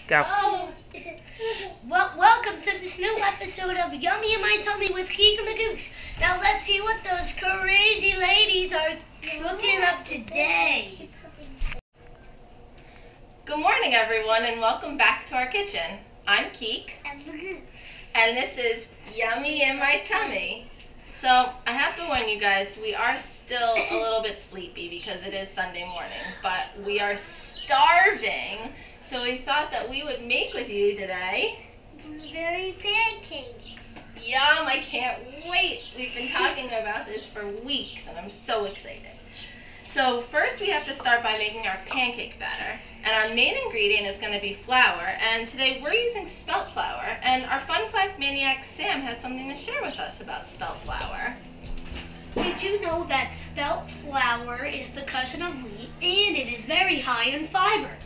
Go. Well, welcome to this new episode of Yummy in My Tummy with Keek and the Goose. Now let's see what those crazy ladies are cooking up today. Good morning, everyone, and welcome back to our kitchen. I'm Keek, and this is Yummy in My Tummy. So I have to warn you guys, we are still a little bit sleepy because it is Sunday morning, but we are starving. So we thought that we would make with you today Blueberry pancakes. Yum, I can't wait. We've been talking about this for weeks and I'm so excited. So first we have to start by making our pancake batter. And our main ingredient is going to be flour. And today we're using spelt flour. And our fun fact maniac Sam has something to share with us about spelt flour. Did you know that spelt flour is the cousin of wheat and it is very high in fiber?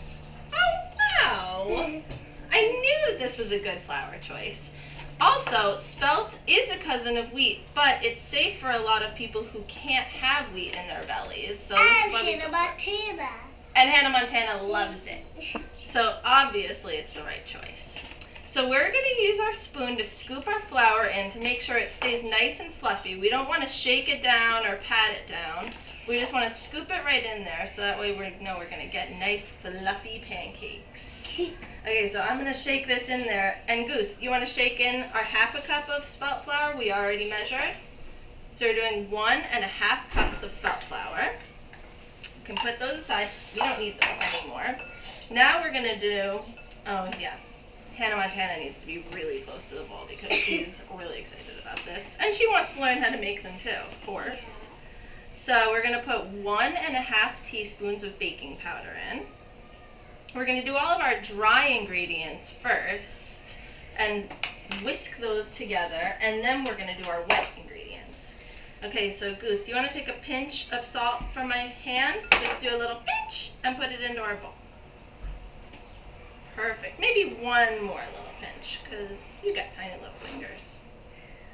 Oh, wow. I knew that this was a good flour choice. Also, spelt is a cousin of wheat, but it's safe for a lot of people who can't have wheat in their bellies. So this is why we Hannah Montana. And Hannah Montana loves it. So obviously it's the right choice. So we're going to use our spoon to scoop our flour in to make sure it stays nice and fluffy. We don't want to shake it down or pat it down. We just want to scoop it right in there so that way we know we're going to get nice fluffy pancakes. Okay, so I'm going to shake this in there. And Goose, you want to shake in our ½ cup of spelt flour? We already measured. So we're doing 1½ cups of spelt flour. You can put those aside. We don't need those anymore. Now we're going to do, oh yeah, Hannah Montana needs to be really close to the bowl because she's really excited about this. And she wants to learn how to make them too, of course. So we're going to put 1½ teaspoons of baking powder in. We're going to do all of our dry ingredients first and whisk those together, and then we're going to do our wet ingredients. Okay, so Goose, you want to take a pinch of salt from my hand? Just do a little pinch and put it into our bowl. Perfect. Maybe one more little pinch because you got tiny little fingers.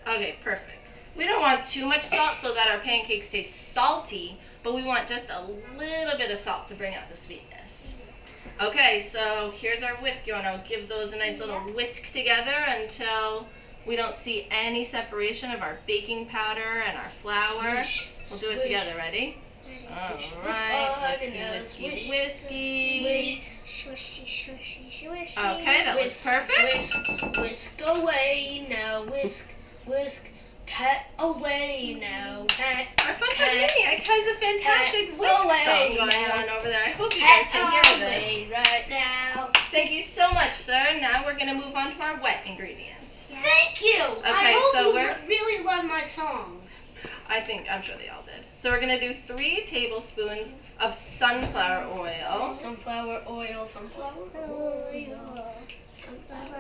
Okay, perfect. We don't want too much salt so that our pancakes taste salty, but we want just a little bit of salt to bring out the sweetness. Okay, so here's our whisk. You want to give those a nice little whisk together until we don't see any separation of our baking powder and our flour. We'll do it together. Ready? Alright, whiskey, whiskey, whiskey. Swishy, swishy, swishy. Okay, that looks perfect. Whisk away now, whisk, whisk. Pet away now, pet. Our fun maniac has a fantastic whisk song going on over there. I hope you guys can hear this right now. Thank you so much, sir. Now we're going to move on to our wet ingredients. Thank you. Okay, I so hope you really love my song. I'm sure they all did. So we're going to do 3 tablespoons of sunflower oil. Sunflower oil, sunflower oil. Sunflower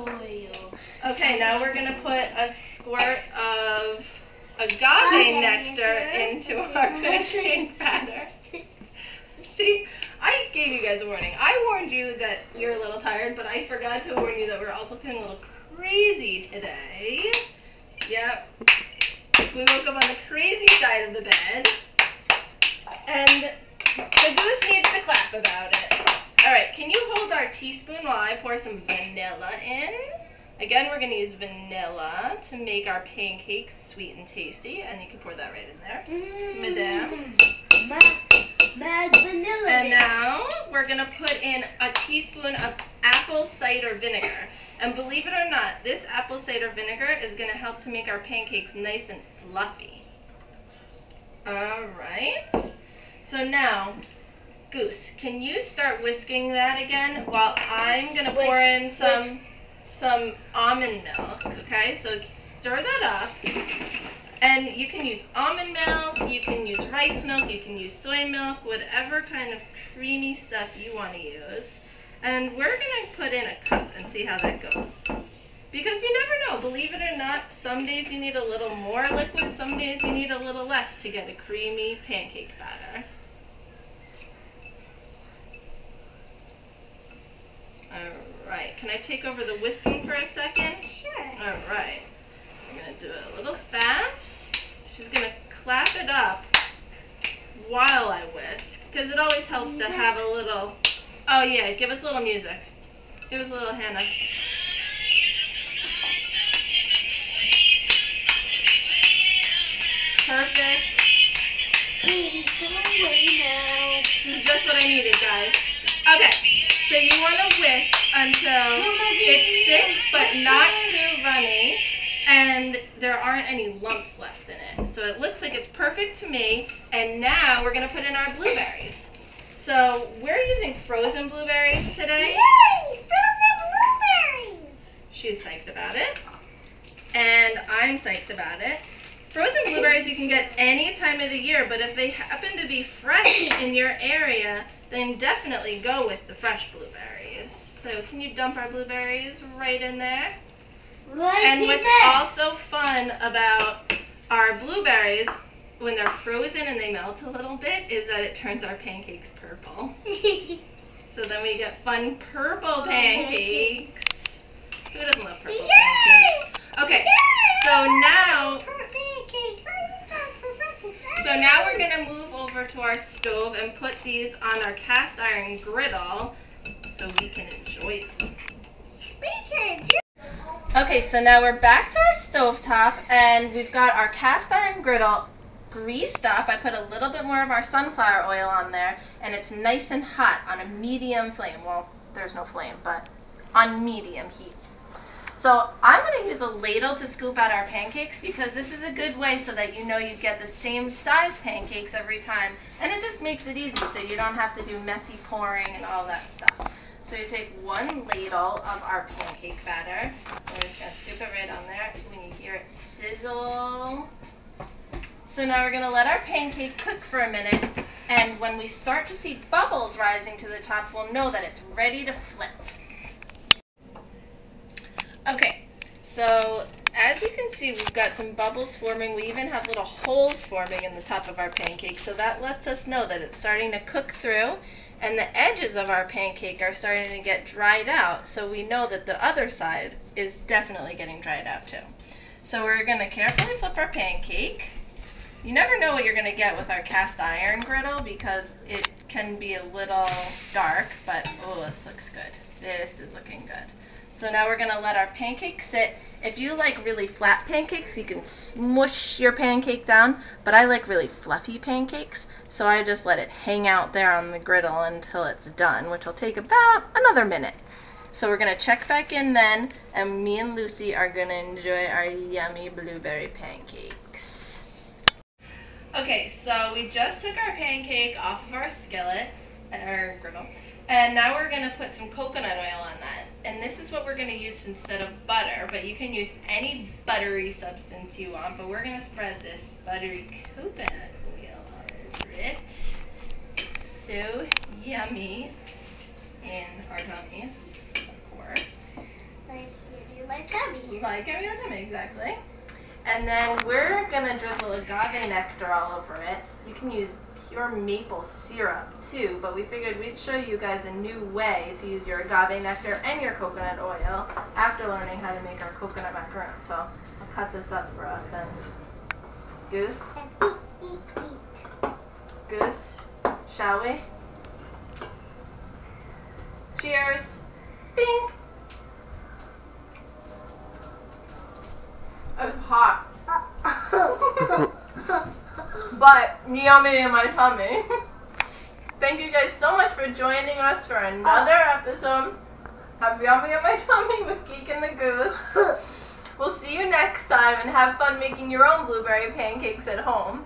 oil. Okay, now we're going to put a squirt of agave nectar into our pancake batter. See, I gave you guys a warning. I warned you that you're a little tired, but I forgot to warn you that we're also feeling a little crazy today. Yep. We woke up on the crazy side of the bed, and the Goose needs to clap about it. Alright, can you hold our teaspoon while I pour some vanilla in? Again, we're going to use vanilla to make our pancakes sweet and tasty, and you can pour that right in there, madame. Mad vanilla. And now we're going to put in a teaspoon of apple cider vinegar. And believe it or not, this apple cider vinegar is going to help to make our pancakes nice and fluffy. Alright, so now, Goose, can you start whisking that again while I'm going to pour in some almond milk, okay? So stir that up, and you can use almond milk, you can use rice milk, you can use soy milk, whatever kind of creamy stuff you want to use. And we're going to put in a cup and see how that goes. Because you never know, believe it or not, some days you need a little more liquid, some days you need a little less to get a creamy pancake batter. Alright, can I take over the whisking for a second? Sure. Alright, I'm going to do it a little fast. She's going to clap it up while I whisk, because it always helps to have a little Oh yeah, give us a little music. Give us a little Hannah. Perfect. Please go away now. This is just what I needed, guys. Okay, so you want to whisk until it's thick but not too runny, and there aren't any lumps left in it. So it looks like it's perfect to me, and now we're going to put in our blueberries. So we're using frozen blueberries today. Yay! Frozen blueberries! She's psyched about it, and I'm psyched about it. Frozen blueberries you can get any time of the year, but if they happen to be fresh in your area, then definitely go with the fresh blueberries. So can you dump our blueberries right in there? And what's also fun about our blueberries, when they're frozen and they melt a little bit, is that it turns our pancakes purple. So then we get fun purple pancakes. Who doesn't love purple pancakes? Okay, so now we're going to move over to our stove and put these on our cast iron griddle so we can enjoy them. Okay, so now we're back to our stovetop, and we've got our cast iron griddle greased up. I put a little bit more of our sunflower oil on there, and it's nice and hot on a medium flame. Well, there's no flame, but on medium heat. So I'm going to use a ladle to scoop out our pancakes because this is a good way so that you know you get the same size pancakes every time, and it just makes it easy so you don't have to do messy pouring and all that stuff. So you take one ladle of our pancake batter. We're just going to scoop it right on there when you hear it sizzle. So now we're going to let our pancake cook for a minute, and when we start to see bubbles rising to the top, we'll know that it's ready to flip. Okay, so as you can see, we've got some bubbles forming. We even have little holes forming in the top of our pancake, so that lets us know that it's starting to cook through, and the edges of our pancake are starting to get dried out, so we know that the other side is definitely getting dried out too. So we're going to carefully flip our pancake. You never know what you're going to get with our cast iron griddle because it can be a little dark, but oh, this looks good. This is looking good. So now we're going to let our pancake sit. If you like really flat pancakes, you can smush your pancake down, but I like really fluffy pancakes, so I just let it hang out there on the griddle until it's done, which will take about another minute. So we're going to check back in then, and me and Lucy are going to enjoy our yummy blueberry pancakes. Okay, so we just took our pancake off of our skillet, or griddle, and now we're going to put some coconut oil on that. And this is what we're going to use instead of butter, but you can use any buttery substance you want, but we're going to spread this buttery coconut oil over it. It's so yummy in our tummies, of course. Like in my tummy. Like in your tummy, exactly. And then we're going to drizzle agave nectar all over it. You can use pure maple syrup too, but we figured we'd show you guys a new way to use your agave nectar and your coconut oil after learning how to make our coconut macaroons. So I'll cut this up for us. And Goose? Goose, shall we? Cheers. Bing. It's hot. But yummy in my tummy. Thank you guys so much for joining us for another episode of Yummy in My Tummy with Geek and the Goose. We'll see you next time, and have fun making your own blueberry pancakes at home.